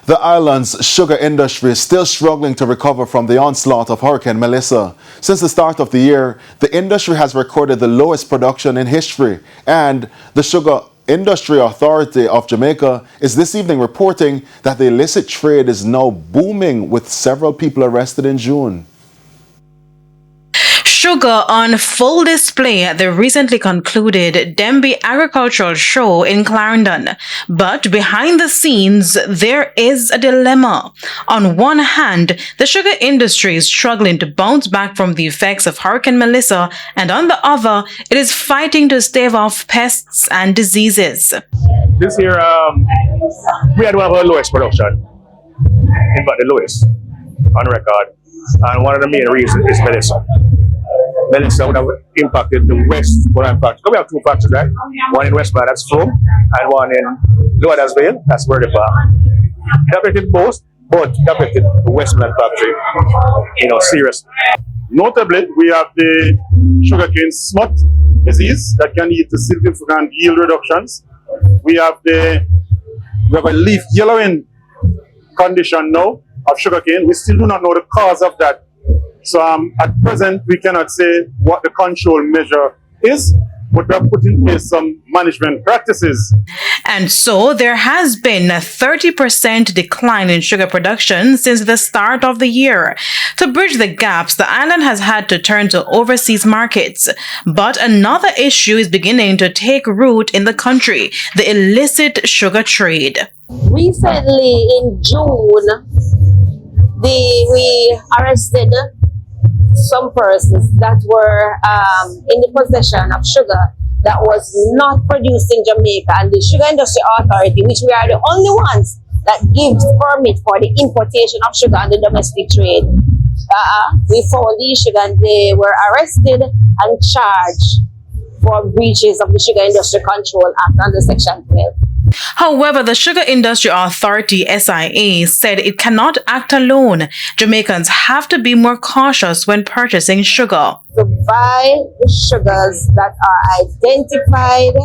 The island's sugar industry is still struggling to recover from the onslaught of Hurricane Melissa. Since the start of the year, the industry has recorded the lowest production in history, and the Sugar Authority of Jamaica is this evening reporting that the illicit trade is now booming, with several people arrested in June. Sugar on full display at the recently concluded Denby Agricultural Show in Clarendon. But behind the scenes, there is a dilemma. On one hand, the sugar industry is struggling to bounce back from the effects of Hurricane Melissa, and on the other, it is fighting to stave off pests and diseases. This year, we had one of our lowest production, in fact the lowest on record, and one of the main reasons is Melissa. Melissa would have impacted the West, but in fact, we have two factories, right? One in Westman, that's Frome, and one in Lower Dasville, that's Birdie Park. It affected both, but it affected the Westman factory, seriously. Notably, we have the sugarcane smut disease that can lead to significant yield reductions. We have a leaf yellowing condition now of sugarcane. We still do not know the cause of that. So at present, we cannot say what the control measure is, but we are putting in place some management practices. And so there has been a 30% decline in sugar production since the start of the year. To bridge the gaps, the island has had to turn to overseas markets. But another issue is beginning to take root in the country: the illicit sugar trade. Recently, in June, we arrested some persons that were in the possession of sugar that was not produced in Jamaica, and the Sugar Industry Authority, which we are the only ones that gives permit for the importation of sugar on the domestic trade, we found the issue and they were arrested and charged for breaches of the Sugar Industry Control Act under Section 12. However, the Sugar Industry Authority, SIA, said it cannot act alone. Jamaicans have to be more cautious when purchasing sugar. To buy the sugars that are identified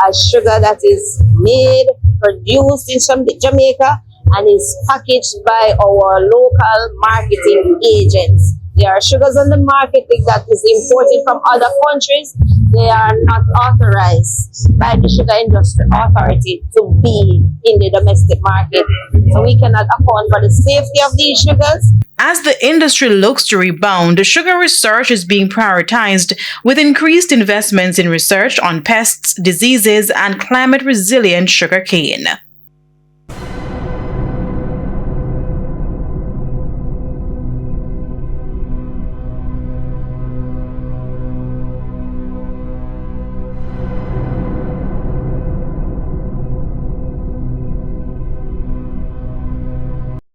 as sugar that is made, produced in Jamaica, and is packaged by our local marketing agents. There are sugars on the market that is imported from other countries. They are not authorized by the Sugar Industry Authority to be in the domestic market. So we cannot account for the safety of these sugars. As the industry looks to rebound, sugar research is being prioritized, with increased investments in research on pests, diseases, and climate-resilient sugarcane.